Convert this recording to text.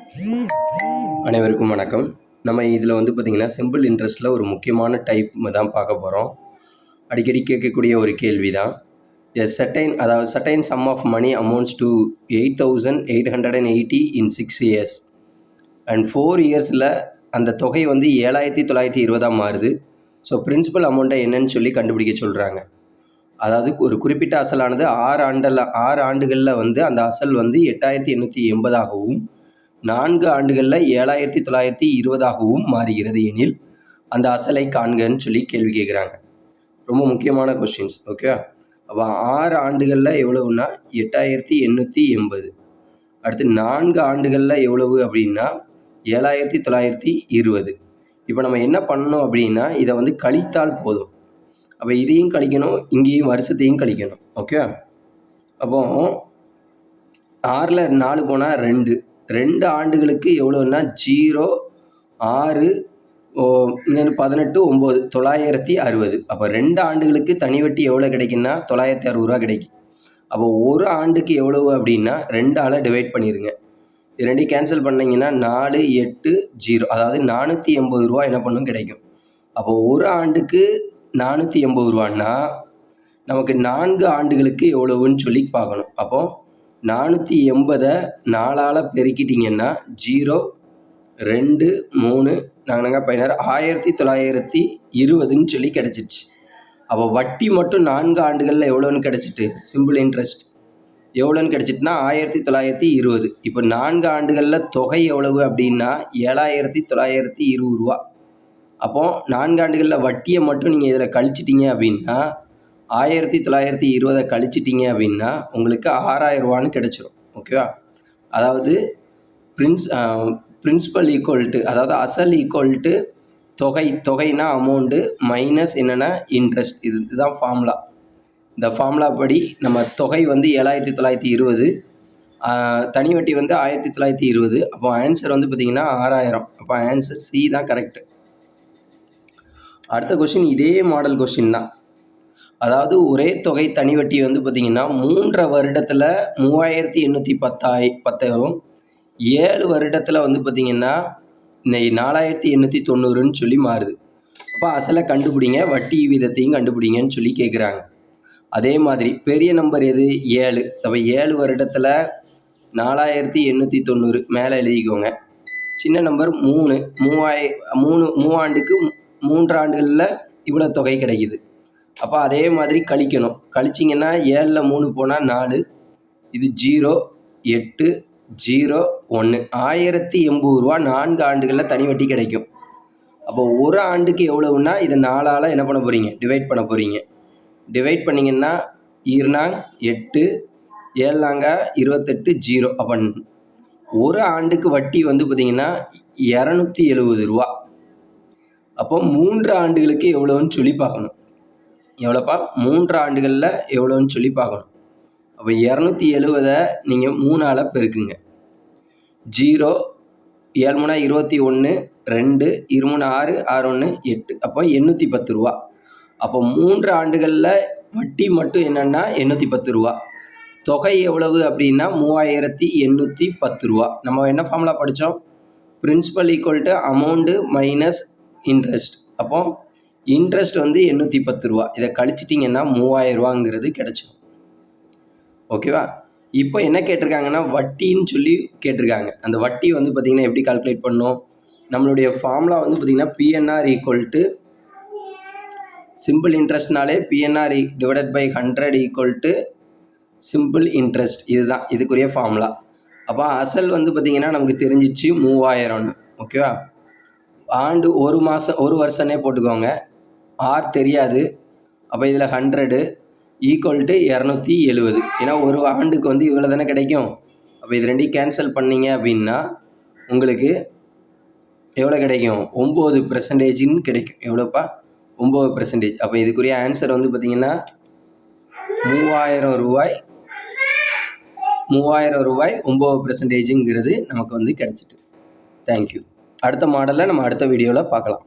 அனைவருக்கும் வணக்கம். நம்ம இதில் பார்த்திங்கன்னா சிம்பிள் இன்ட்ரெஸ்ட்டில் ஒரு முக்கியமான டைப் தான் பார்க்க போகிறோம். அடிக்கடி கேட்கக்கூடிய ஒரு கேள்வி தான். Certain sum of money amounts to 8,880 in 6 years and 4 இயர்ஸில் அந்த தொகை 7,920 மாறுது. ஸோ பிரின்சிபல் அமௌண்ட்டை என்னன்னு சொல்லி கண்டுபிடிக்க சொல்கிறாங்க. அதாவது ஒரு குறிப்பிட்ட அசலானது 6 ஆண்டுகளில் அந்த அசல் 8,880 4 ஆண்டுகளில் 7,920 மாறுகிறது எனில் அந்த அசலை காண்கன்னு சொல்லி கேள்வி கேட்குறாங்க. ரொம்ப முக்கியமான கொஸ்டின்ஸ். ஓகே, அப்போ 6 ஆண்டுகளில் எவ்வளவுன்னா 8,880. அடுத்து 4 ஆண்டுகளில் எவ்வளவு அப்படின்னா 7,920. இப்போ நம்ம என்ன பண்ணணும் அப்படின்னா இதை கழித்தால் போதும். அப்போ இதையும் கழிக்கணும், இங்கேயும் வருஷத்தையும் கழிக்கணும். ஓகே, அப்போ 6ல் 4 போனால் 2 ஆண்டுகளுக்கு எவ்வளோன்னா 0 6 18 9 960. அப்போ 2 ஆண்டுகளுக்கு தனி வட்டி எவ்வளோ கிடைக்குன்னா 960 கிடைக்கும். அப்போ ஒரு ஆண்டுக்கு எவ்வளவு அப்படின்னா 2ஆல் டிவைட் பண்ணிடுங்க. இது ரெண்டையும் கேன்சல் பண்ணிங்கன்னா 4 8 0, அதாவது 480 என்ன பண்ணும் கிடைக்கும். அப்போ ஒரு ஆண்டுக்கு 480 நமக்கு 4 ஆண்டுகளுக்கு எவ்வளவுன்னு சொல்லி பார்க்கணும். அப்போது 480 4ஆல் பெருக்கிட்டிங்கன்னா 0 2 3 நாங்கள் 1920 சொல்லி கிடச்சிச்சு. அப்போ வட்டி மட்டும் 4 ஆண்டுகளில் எவ்வளோன்னு கிடச்சிட்டு, சிம்பிள் இன்ட்ரெஸ்ட் எவ்வளோன்னு கிடச்சிட்டுனா 1920. இப்போ 4 ஆண்டுகளில் தொகை எவ்வளவு அப்படின்னா 7,920. அப்போது 4 ஆண்டுகளில் வட்டியை மட்டும் நீங்கள் இதில் கழிச்சிட்டிங்க அப்படின்னா 1920 கழிச்சிட்டிங்க அப்படின்னா உங்களுக்கு 6,000 கிடச்சிரும். ஓகேவா, அதாவது பிரின்சிபல் ஈக்குவல் டு, அதாவது அசல் ஈக்குவல் டு தொகைனா அமௌண்ட்டு மைனஸ் என்னென்னா இன்ட்ரெஸ்ட். இதுதான் ஃபார்முலா. இந்த ஃபார்முலா படி நம்ம தொகை 7,920, தனி வட்டி 1920. அப்போ ஆன்சர் பார்த்திங்கன்னா 6,000. அப்போ ஆன்சர் சி தான் கரெக்டு. அடுத்த கொஸ்டின் இதே மாடல் கொஸ்டின் தான். அதாவது ஒரே தொகை தனி வட்டி பார்த்திங்கன்னா 3 வருடத்தில் 3,810 7 வருடத்தில் பார்த்திங்கன்னா 4,890 சொல்லி மாறுது. அப்போ அசலை கண்டுபிடிங்க, வட்டி வீதத்தையும் கண்டுபிடிங்கன்னு சொல்லி கேட்குறாங்க. அதே மாதிரி பெரிய நம்பர் எது? 7. அப்போ 7 வருடத்தில் 4,890 மேலே எழுதிக்கோங்க. சின்ன நம்பர் 3 ஆண்டுக்கு 3 ஆண்டுகளில் இவ்வளோ தொகை கிடைக்குது. அப்போ அதே மாதிரி கழிக்கணும். கழிச்சிங்கன்னா 7ல் 3 போனால் 4, இது 0 8 0 1 1,080 4 ஆண்டுகளில் தனி வட்டி கிடைக்கும். அப்போ ஒரு ஆண்டுக்கு எவ்வளவுன்னா இதை 4ஆல் என்ன பண்ண போகிறீங்க, டிவைட் பண்ண போகிறீங்க. டிவைட் பண்ணிங்கன்னா 8 7 28 0. அப்போ ஒரு ஆண்டுக்கு வட்டி பார்த்திங்கன்னா 270. அப்போ 3 ஆண்டுகளுக்கு எவ்வளோன்னு சொல்லி பார்க்கணும். எவ்வளோப்பா? 3 ஆண்டுகளில் எவ்வளோன்னு சொல்லி பார்க்கணும். அப்போ 270 நீங்கள் 3ஆல் பெருக்குங்க. 0 7 3 21 2 2 3 6 6 1 8. அப்போ 810. அப்போ 3 ஆண்டுகளில் வட்டி மட்டும் என்னென்னா 810. தொகை எவ்வளவு அப்படின்னா 3,810. நம்ம என்ன ஃபார்முலா படித்தோம்? Principal equal to amount minus interest. அப்போ இன்ட்ரெஸ்ட் 810. இதை கழிச்சிட்டிங்கன்னா 3,000 கிடச்சிடும். ஓகேவா, இப்போ என்ன கேட்டிருக்காங்கன்னா வட்டின்னு சொல்லி கேட்டிருக்காங்க. அந்த வட்டி பார்த்திங்கன்னா எப்படி கால்குலேட் பண்ணணும்? நம்மளுடைய ஃபார்முலா பார்த்திங்கன்னா பிஎன்ஆர் ஈக்குவல் டு சிம்பிள் இன்ட்ரெஸ்ட்னாலே PNR divided by 100 equal to simple interest. இதுதான் இதுக்குரிய ஃபார்முலா. அப்போ அசல் பார்த்திங்கன்னா நமக்கு தெரிஞ்சிச்சு 3,000. ஓகேவா, ஆண்டு ஒரு வருஷனே போட்டுக்கோங்க. ஆர் தெரியாது. அப்போ இதில் 100 ஈக்குவல் டு 270. ஏன்னா ஒரு ஆண்டுக்கு இவ்வளோ தானே கிடைக்கும். அப்போ இது ரெண்டையும் கேன்சல் பண்ணிங்க அப்படின்னா உங்களுக்கு எவ்வளோ கிடைக்கும்? 9% கிடைக்கும். எவ்வளோப்பா? 9%. அப்போ இதுக்குரிய ஆன்சர் பார்த்திங்கன்னா 3,000 ரூபாய் 9% நமக்கு கிடைச்சிட்டு. தேங்க்யூ. அடுத்த மாடலில் நம்ம அடுத்த வீடியோவில் பார்க்கலாம்.